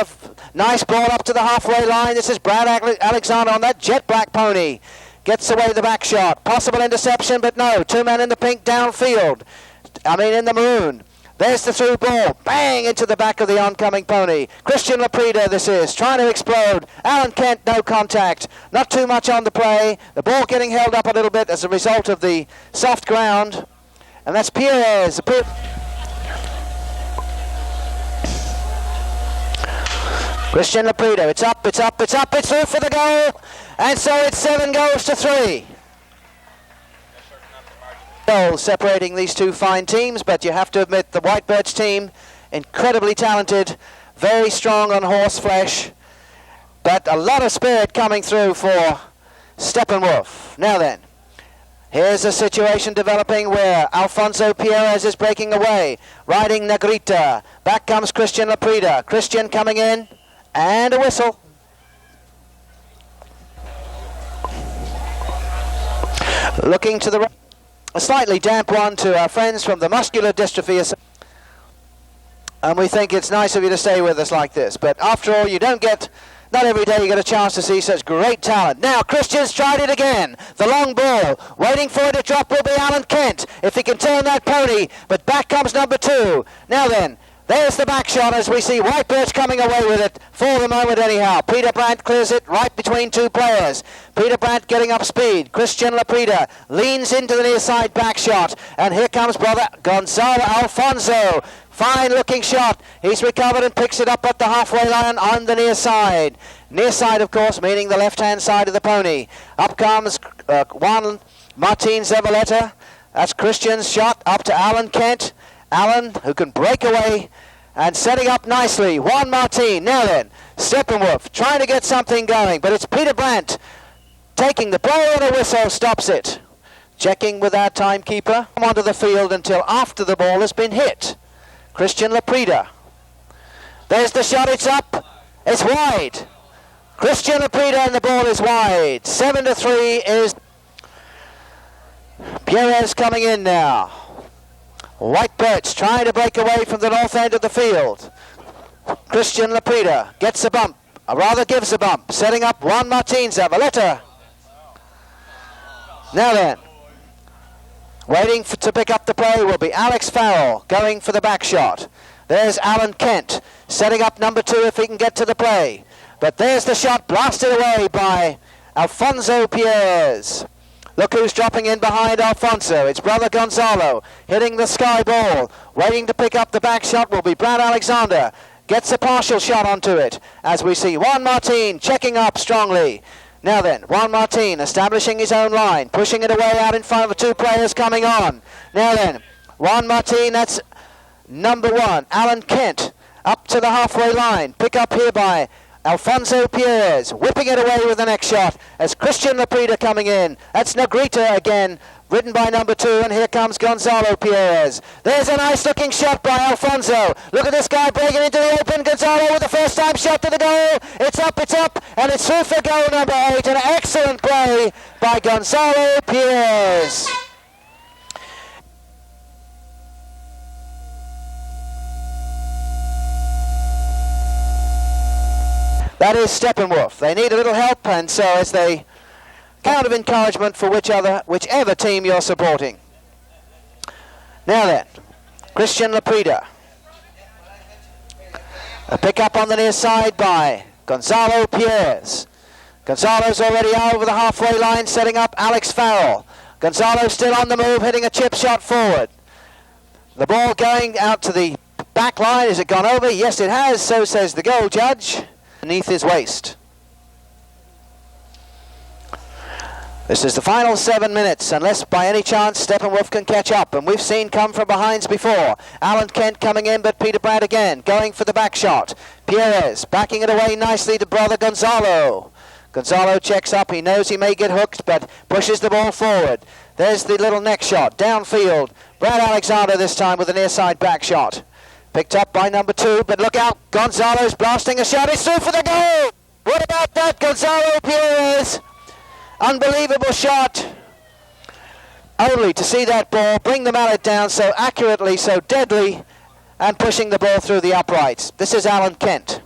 nice ball up to the halfway line. This is Brad Alexander on that jet black pony. Gets away the back shot. Possible interception, but no. Two men in the pink downfield. In the maroon. There's the through ball. Bang into the back of the oncoming pony. Christian Laprida this is, trying to explode. Alan Kent, no contact. Not too much on the play. The ball getting held up a little bit as a result of the soft ground. And that's Pierre's. Christian Laprida, it's up, it's up, it's up, it's through for the goal. And so it's 7 goals to 3. Goals separating these two fine teams, but you have to admit the White Birch team, incredibly talented, very strong on horse flesh, but a lot of spirit coming through for Stepemwulf. Now then, here's a situation developing where Alfonso Pierres is breaking away, riding Negrita. Back comes Christian Laprida. Christian coming in, and a whistle. Looking to the right. A slightly damp one to our friends from the Muscular Dystrophy. And we think it's nice of you to stay with us like this. But after all, not every day you get a chance to see such great talent. Now, Christian's tried it again. The long ball. Waiting for it to drop will be Alan Kent, if he can turn that pony. But back comes number 2. Now then, there's the back shot as we see White Birch coming away with it for the moment anyhow. Peter Brandt clears it right between two players. Peter Brandt getting up speed. Christian Laprida leans into the near side back shot. And here comes brother Gonzalo Alfonso. Fine looking shot. He's recovered and picks it up at the halfway line on the near side. Near side, of course, meaning the left hand side of the pony. Up comes Juan Martin Zavaleta. That's Christian's shot up to Alan Kent. Alan, who can break away and setting up nicely. Juan Martin. Now then, Steppenwolf trying to get something going, but it's Peter Brandt taking the play, and a whistle stops it. Checking with our timekeeper. Come onto the field until after the ball has been hit. Christian Laprida. There's the shot, it's up. It's wide. Christian Laprida, and the ball is wide. 7 to 3 is Pierres coming in now. White Birch trying to break away from the north end of the field. Christian Laprida gets a bump, or rather gives a bump, setting up Juan Martin Zavaleta. Now then, waiting to pick up the play will be Alex Farrell going for the back shot. There's Alan Kent setting up number 2 if he can get to the play. But there's the shot blasted away by Alfonso Pierres. Look who's dropping in behind Alfonso. It's brother Gonzalo hitting the sky ball. Waiting to pick up the back shot will be Brad Alexander. Gets a partial shot onto it as we see Juan Martin checking up strongly. Now then, Juan Martin establishing his own line, pushing it away out in front of the 2 players coming on. Now then, Juan Martin, that's number 1. Alan Kent up to the halfway line. Pick up here by Alfonso Pierres, whipping it away with the next shot as Christian Laprida coming in. That's Negrita again, ridden by number 2, and here comes Gonzalo Pierres. There's a nice looking shot by Alfonso. Look at this guy breaking into the open. Gonzalo with the first time shot to the goal. It's up, and it's through for goal number 8. An excellent play by Gonzalo Pierres. That is Steppenwolf. They need a little help, and so as they count of encouragement for whichever team you're supporting. Now then, Christian Laprida. A pick up on the near side by Gonzalo Pierres. Gonzalo's already over the halfway line, setting up Alex Farrell. Gonzalo still on the move, hitting a chip shot forward. The ball going out to the back line. Has it gone over? Yes, it has. So says the goal judge. Beneath his waist. This is the final 7 minutes, unless by any chance Steppenwolf can catch up, and we've seen come from behinds before. Alan Kent coming in, but Peter Brandt again, going for the back shot. Pierres backing it away nicely to brother Gonzalo. Gonzalo checks up, he knows he may get hooked, but pushes the ball forward. There's the little neck shot, downfield. Brad Alexander this time with a near side back shot. Picked up by number 2, but look out, Gonzalo's blasting a shot. It's through for the goal! What about that, Gonzalo Pierres? Unbelievable shot. only to see that ball bring the mallet down so accurately, so deadly, and pushing the ball through the uprights. This is Alan Kent.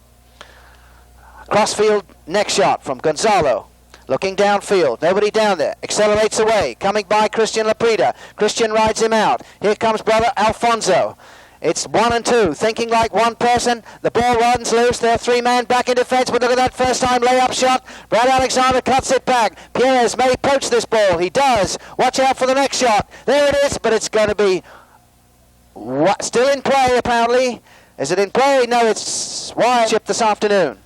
Crossfield next shot from Gonzalo. Looking downfield, nobody down there, accelerates away, coming by Christian Laprida. Christian rides him out. Here comes brother Alfonso. It's 1 and 2, thinking like one person. The ball runs loose, there are 3 men back in defence, but look at that first time layup shot. Brad Alexander cuts it back. Pierres may poach this ball, he does. Watch out for the next shot. There it is, but it's going to be still in play apparently. Is it in play? No, it's wide chip this afternoon.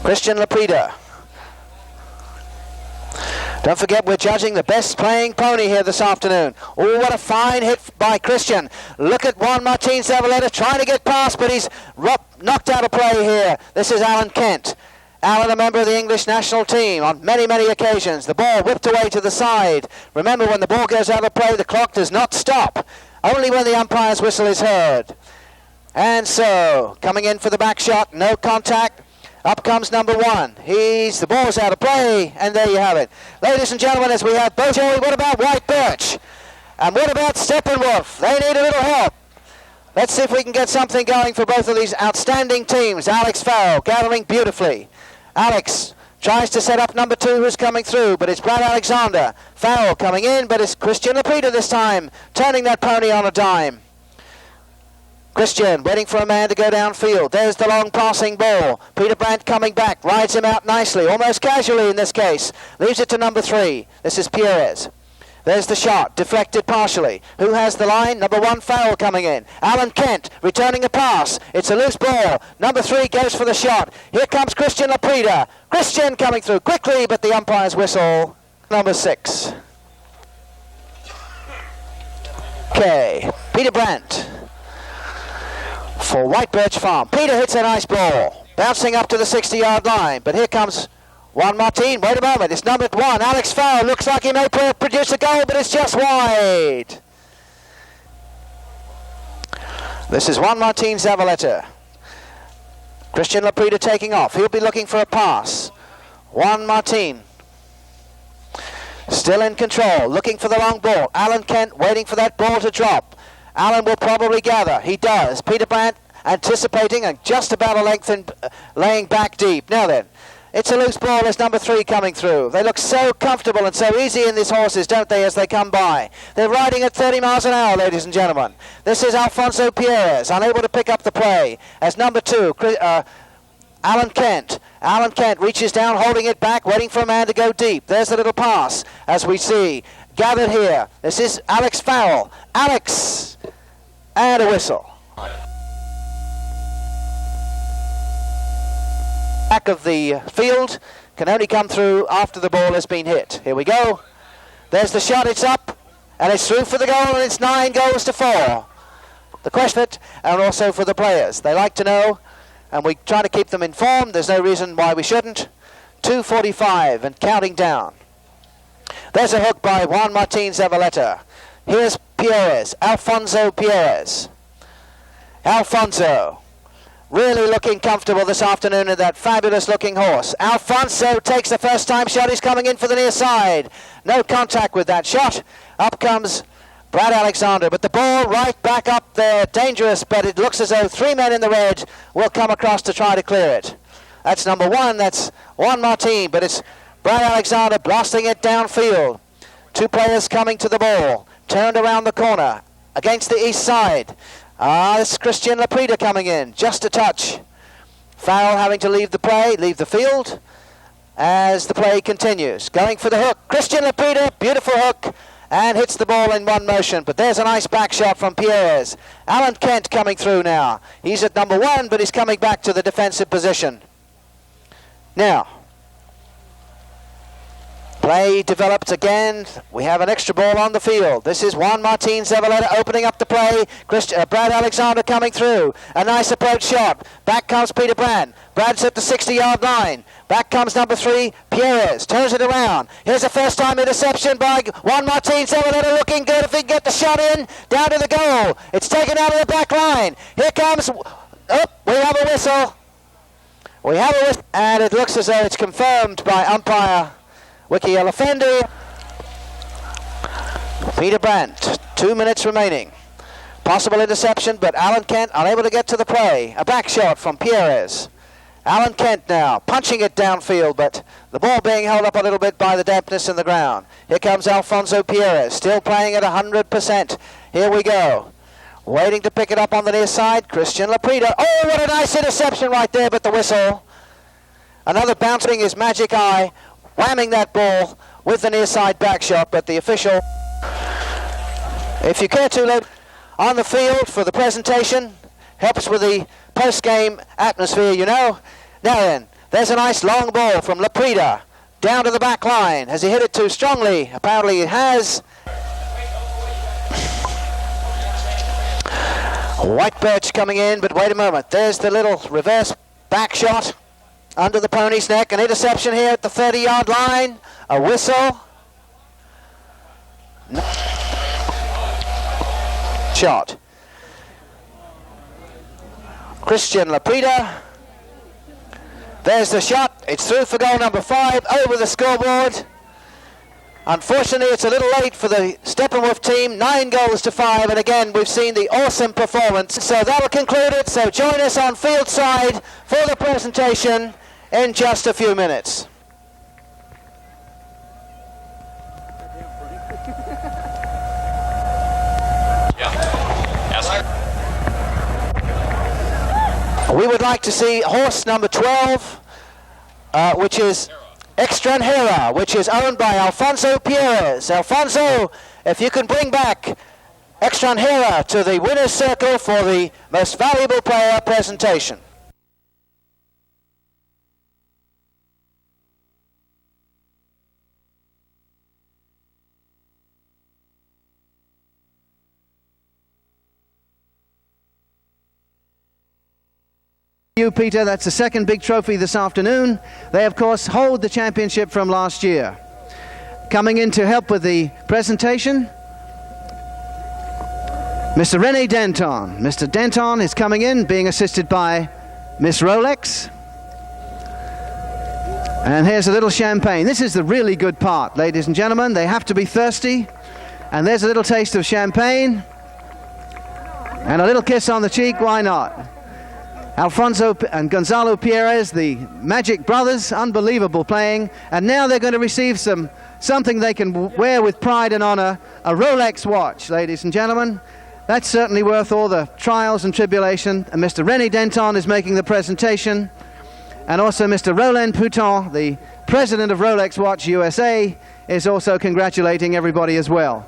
Christian Laprida. Don't forget we're judging the best playing pony here this afternoon. Oh, what a fine hit by Christian. Look at Juan Martin Zavaleta trying to get past, but he's knocked out of play here. This is Alan Kent. Alan, a member of the English national team on many, many occasions. The ball whipped away to the side. Remember, when the ball goes out of play, the clock does not stop. Only when the umpire's whistle is heard. And so, coming in for the back shot, no contact. Up comes number 1. The ball's out of play, and there you have it. Ladies and gentlemen, as we have Birch, what about White Birch? And what about Stepemwulf? They need a little help. Let's see if we can get something going for both of these outstanding teams. Alex Farrell gathering beautifully. Alex tries to set up number 2 who's coming through, but it's Brad Alexander. Farrell coming in, but it's Christian Laprida this time, turning that pony on a dime. Christian waiting for a man to go downfield. There's the long passing ball. Peter Brandt coming back, rides him out nicely, almost casually in this case. Leaves it to number 3. This is Pierres. There's the shot, deflected partially. Who has the line? Number 1, Farrell coming in. Alan Kent returning a pass. It's a loose ball. Number 3 goes for the shot. Here comes Christian Laprida. Christian coming through quickly, but the umpire's whistle. Number 6. Okay, Peter Brandt for White Birch Farm. Peter hits a nice ball, bouncing up to the 60-yard line, but here comes Juan Martin. Wait a moment, it's number 1, Alex Farrell. Looks like he may produce a goal, but it's just wide. This is Juan Martin Zavaleta. Christian Laprida taking off. He'll be looking for a pass. Juan Martin still in control, looking for the long ball. Alan Kent waiting for that ball to drop. Alan will probably gather. He does. Peter Brandt anticipating and just about a length in, laying back deep. Now then, it's a loose ball. There's number 3 coming through. They look so comfortable and so easy in these horses, don't they, as they come by. They're riding at 30 miles an hour, ladies and gentlemen. This is Alfonso Pierres, unable to pick up the play. As number 2, Alan Kent. Alan Kent reaches down, holding it back, waiting for a man to go deep. There's a little pass, as we see. Gathered here. This is Alex Farrell. Alex, and a whistle. Back of the field can only come through after the ball has been hit. Here we go. There's the shot. It's up, and it's through for the goal, and it's 9 goals to 4. The question, and also for the players. They like to know, and we try to keep them informed. There's no reason why we shouldn't. 2:45 and counting down. There's a hook by Juan Martin Zavaleta. Here's Pierres, Alfonso Pierres. Alfonso, really looking comfortable this afternoon in that fabulous looking horse. Alfonso takes the first time shot. He's coming in for the near side. No contact with that shot. Up comes Brad Alexander, but the ball right back up there. Dangerous, but it looks as though 3 men in the red will come across to try to clear it. That's number 1. That's Juan Martin, but it's Brad Alexander blasting it downfield. 2 players coming to the ball. Turned around the corner against the east side. This is Christian Laprida coming in. Just a touch. Farrell having to leave the field as the play continues. Going for the hook. Christian Laprida, beautiful hook, and hits the ball in one motion. But there's a nice back shot from Pierres. Alan Kent coming through now. He's at number 1, but he's coming back to the defensive position. Now, play developed again. We have an extra ball on the field. This is Juan Martin Zavaleta opening up the play. Brad Alexander coming through. A nice approach shot. Back comes Peter Brandt. Brad's at the 60-yard line. Back comes number 3, Pierres. Turns it around. Here's a first-time interception by Juan Martin Zavaleta, looking good if he can get the shot in. Down to the goal. It's taken out of the back line. Here comes... Oh, we have a whistle. We have a whistle. And it looks as though it's confirmed by umpire Wiki Elefendi. Peter Brandt, 2 minutes remaining. Possible interception, but Alan Kent unable to get to the play. A back shot from Pierres. Alan Kent now punching it downfield, but the ball being held up a little bit by the dampness in the ground. Here comes Alfonso Pierres, still playing at 100%. Here we go. Waiting to pick it up on the near side, Christian Laprida. Oh, what a nice interception right there, but the whistle. Another bouncing his magic eye, whamming that ball with the near side back shot, but the official, if you care to, look on the field for the presentation, helps with the post-game atmosphere, you know. Now then, there's a nice long ball from Laprida down to the back line. Has he hit it too strongly? Apparently he has. White Birch coming in, but wait a moment. There's the little reverse back shot under the pony's neck. An interception here at the 30-yard line. A whistle. No. Shot. Christian Laprida. There's the shot. It's through for goal number 5 over the scoreboard. Unfortunately, it's a little late for the Stepemwulf team. 9 goals to 5, and again, we've seen the awesome performance. So that'll conclude it. So join us on field side for the presentation in just a few minutes. We would like to see horse number 12, which is Extranjera, which is owned by Alfonso Pierres. Alfonso, if you can bring back Extranjera to the winner's circle for the most valuable player presentation. You, Peter, that's the second big trophy this afternoon. They, of course, hold the championship from last year. Coming in to help with the presentation, Mr. René Denton. Mr. Denton is coming in, being assisted by Miss Rolex. And here's a little champagne. This is the really good part, ladies and gentlemen. They have to be thirsty. And there's a little taste of champagne. And a little kiss on the cheek, why not? Alfonso and Gonzalo Pierres, the Magic Brothers, unbelievable playing, and now they're going to receive something they can wear with pride and honor, a Rolex watch, ladies and gentlemen. That's certainly worth all the trials and tribulation, and Mr. René Denton is making the presentation, and also Mr. Roland Pouton, the president of Rolex Watch USA, is also congratulating everybody as well.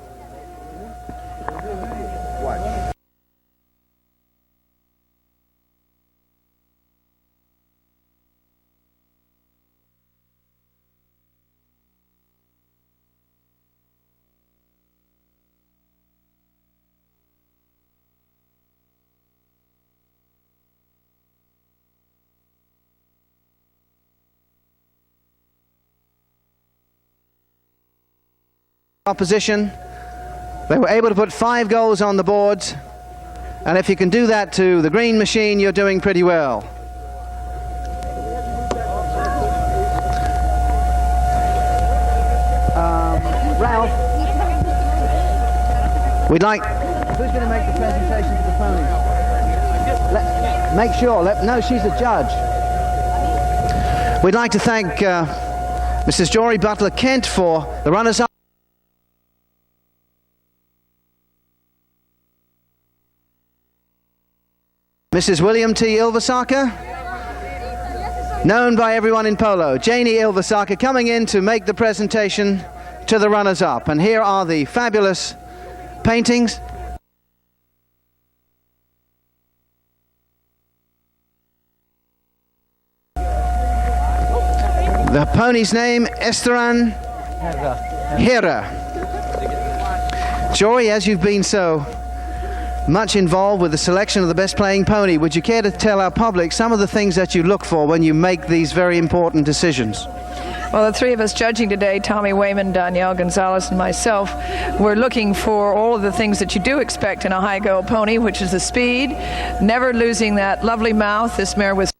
Opposition. They were able to put 5 goals on the board, and if you can do that to the green machine, you're doing pretty well. Ralph, we'd like, who's going to make the presentation to the ponies? Make sure, no, she's a judge. We'd like to thank Mrs. Jory Butler Kent for the runners-up. Mrs. William T. Ilvasaka, known by everyone in polo. Janie Ilvasaka coming in to make the presentation to the runners-up. And here are the fabulous paintings. The pony's name, Esteran Hera. Jory, as you've been so much involved with the selection of the best playing pony, would you care to tell our public some of the things that you look for when you make these very important decisions? Well, the three of us judging today, Tommy Wayman, Danielle Gonzalez, and myself, we're looking for all of the things that you do expect in a high-go pony, which is the speed, never losing that lovely mouth. This mare was